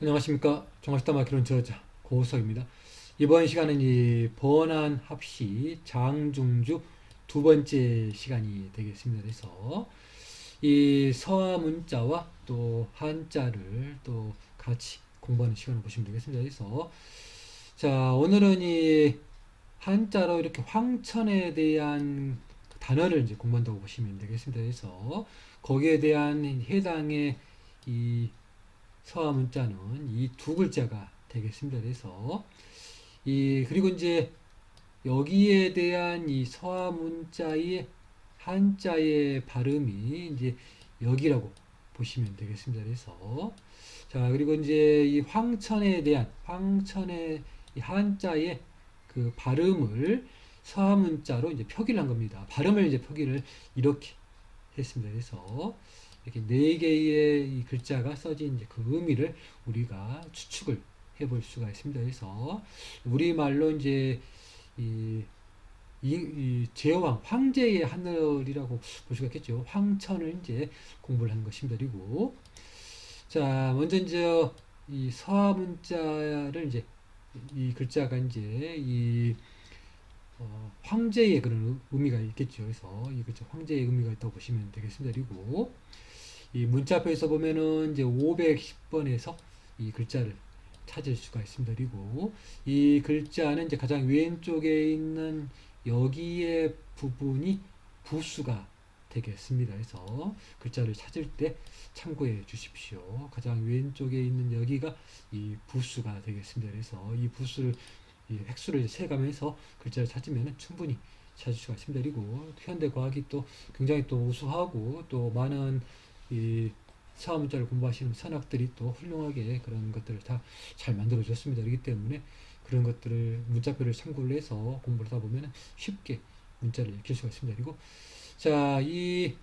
안녕하십니까. 종합시다 마키론 저자 고우석입니다. 이번 시간은 이 번안 합시 장중주 두 번째 시간이 되겠습니다. 그래서 이 서화 문자와 또 한자를 또 같이 공부하는 시간을 보시면 되겠습니다. 그래서 자, 오늘은 이 한자로 이렇게 황천에 대한 단어를 이제 공부한다고 보시면 되겠습니다. 그래서 거기에 대한 해당의 이 서화 문자는 이 두 글자가 되겠습니다. 그래서 그리고 이제 여기에 대한 이 서화 문자의 한자의 발음이 이제 여기라고 보시면 되겠습니다. 그래서 자, 그리고 이제 이 황천의 이 한자의 그 발음을 서화 문자로 이제 표기를 한 겁니다. 발음을 이제 표기를 이렇게 했습니다. 그래서 이렇게 네 개의 이 글자가 써진 이제 그 의미를 우리가 추측을 해볼 수가 있습니다. 그래서 우리말로 이제 이, 이 제왕 황제의 하늘이라고 볼 수가 있겠죠. 황천을 이제 공부를 한 것입니다. 그리고 자, 먼저 이제 이 서화 문자를 이제 이 글자가 이제 황제의 그런 의미가 있겠죠. 그래서 이 글자 황제의 의미가 있다고 보시면 되겠습니다. 그리고 이 문자표에서 보면은 이제 510번에서 이 글자를 찾을 수가 있습니다. 그리고 이 글자는 이제 가장 왼쪽에 있는 여기에 부분이 부수가 되겠습니다. 그래서 글자를 찾을 때 참고해 주십시오. 가장 왼쪽에 있는 여기가 이 부수가 되겠습니다. 그래서 이 부수를 이 획수를 세가면서 글자를 찾으면 충분히 찾을 수가 있습니다. 그리고 현대 과학이 또 굉장히 또 우수하고 또 많은 이 서화 문자를 공부하시는 선학들이 또 훌륭하게 그런 것들을 다 잘 만들어 줬습니다. 그렇기 때문에 그런 것들을 문자표를 참고를 해서 공부를 하다 보면 쉽게 문자를 익힐 수가 있습니다. 그리고 자, 이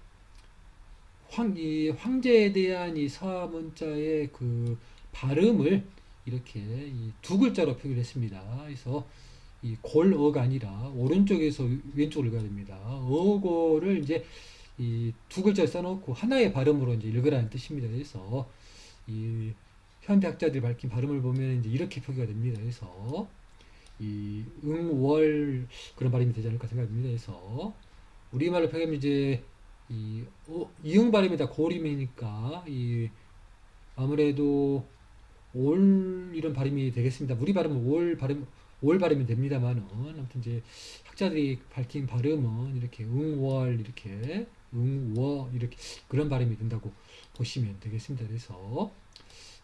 황제에 대한 이 서화 문자의 그 발음을 이렇게 이 두 글자로 표기를 했습니다. 그래서 이 골어가 아니라 오른쪽에서 왼쪽으로 가야 됩니다. 어고를 이제 이 두 글자 써놓고 하나의 발음으로 이제 읽으라는 뜻입니다. 그래서 이 현대 학자들이 밝힌 발음을 보면 이제 이렇게 표기가 됩니다. 그래서 이 응월 그런 발음이 되지 않을까 생각합니다. 그래서 우리말로 표기하면 이제 이응 발음이 다 고림이니까 이 아무래도 올 이런 발음이 되겠습니다. 우리 발음은 올 발음이 됩니다만은 아무튼 이제 학자들이 밝힌 발음은 이렇게 응월 이렇게 응워 이렇게 그런 발음이 된다고 보시면 되겠습니다. 그래서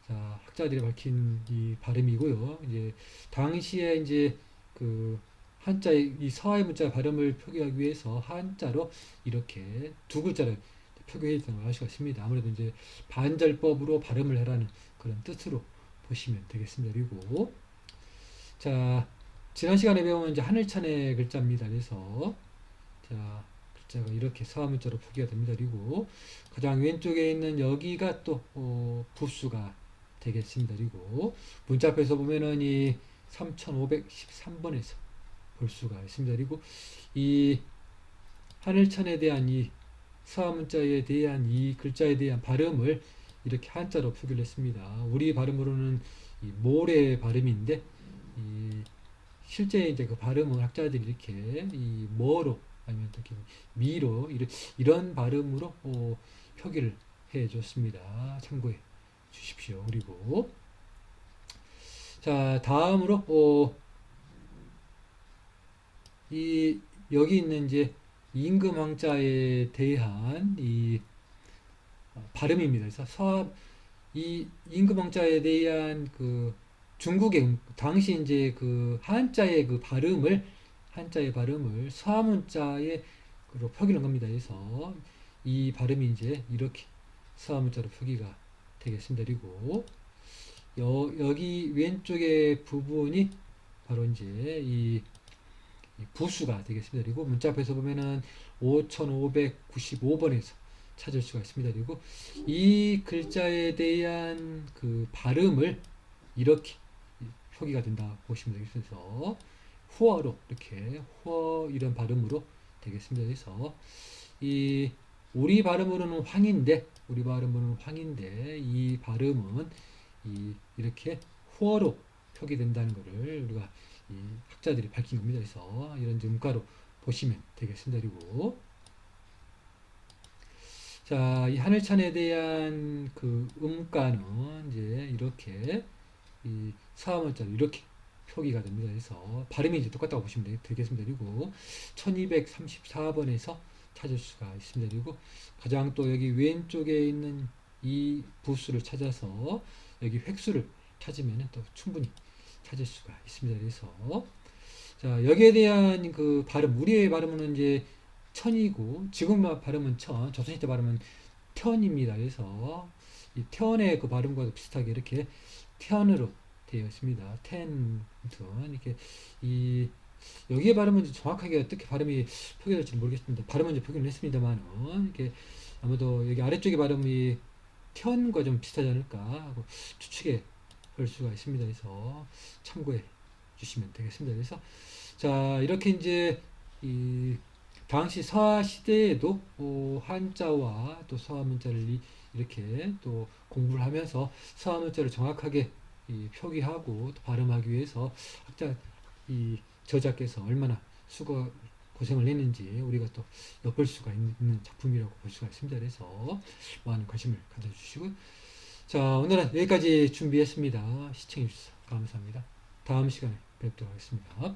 자, 학자들이 밝힌 이 발음이고요. 이제 당시에 이제 그 한자의 이 서화의 문자 발음을 표기하기 위해서 한자로 이렇게 두 글자를 표기했던 걸 알 수가 있습니다. 아무래도 이제 반절법으로 발음을 해라는 그런 뜻으로 보시면 되겠습니다. 그리고 자, 지난 시간에 배운 이제 하늘천의 글자입니다. 그래서 자, 글자가 이렇게 서화 문자로 표기가 됩니다. 그리고 가장 왼쪽에 있는 여기가 또 부수가 되겠습니다. 그리고 문자표에서 보면은 이 3513번에서 볼 수가 있습니다. 그리고 이 하늘천에 대한 이 서화 문자에 대한 이 글자에 대한 발음을 이렇게 한자로 표기를 했습니다. 우리 발음으로는 이 모래 발음인데 이 실제 이제 그 발음은 학자들이 이렇게 이 뭐로 아니면 이렇게 미로 이런 발음으로 표기를 해 줬습니다. 참고해 주십시오. 그리고 자, 다음으로 이 여기 있는 이제 임금왕자에 대한 이 발음입니다. 그래서 이 임금왕자에 대한 그 중국의 당시 이제 그 한자의 발음을 서문자에 로 표기한 겁니다. 그래서 이 발음이 이제 이렇게 서문자로 표기가 되겠습니다. 그리고 여기 왼쪽의 부분이 바로 이제 이 부수가 되겠습니다. 그리고 문자표에서 보면은 5595번에서 찾을 수가 있습니다. 그리고 이 글자에 대한 그 발음을 이렇게 표기가 된다 보시면 되겠습니다. 그래서 후어로 이렇게 후어 이런 발음으로 되겠습니다. 그래서 이 우리 발음으로는 황인데 이 발음은 이렇게 호어로 표기된다는 것을 우리가 이 학자들이 밝힌 겁니다. 그래서 이런 이제 음가로 보시면 되겠습니다. 그리고 자, 이 하늘천에 대한 그 음가는 이제 이렇게 이 서화문자로 이렇게 표기가 됩니다. 그래서 발음이 이제 똑같다고 보시면 되겠습니다. 그리고 1234번에서 찾을 수가 있습니다. 그리고 가장 또 여기 왼쪽에 있는 이 부수를 찾아서 여기 획수를 찾으면 또 충분히 찾을 수가 있습니다. 그래서 자, 여기에 대한 그 발음, 우리의 발음은 이제 천이고 지금 발음은 천, 조선시대 발음은 태언입니다. 그래서 이 태언의 그 발음과도 비슷하게 이렇게 태언으로 되어 있습니다. 텐 이렇게 이 여기에 발음은 정확하게 어떻게 발음이 표기될지 모르겠습니다. 발음은 이제 표기를 했습니다만은 이렇게 아무도 여기 아래쪽에 발음이 태언과 좀 비슷하지 않을까 하고 추측해 볼 수가 있습니다. 그래서 참고해 주시면 되겠습니다. 그래서 자 이렇게 이제 이 당시 서화 시대에도 한자와 또 서화 문자를 이렇게 또 공부를 하면서 서화 문자를 정확하게 표기하고 또 발음하기 위해서 학자 이 저자께서 얼마나 수고 고생을 했는지 우리가 또 엿볼 수가 있는 작품이라고 볼 수가 있습니다. 그래서 많은 관심을 가져주시고 자 오늘은 여기까지 준비했습니다. 시청해 주셔서 감사합니다. 다음 시간에 뵙도록 하겠습니다.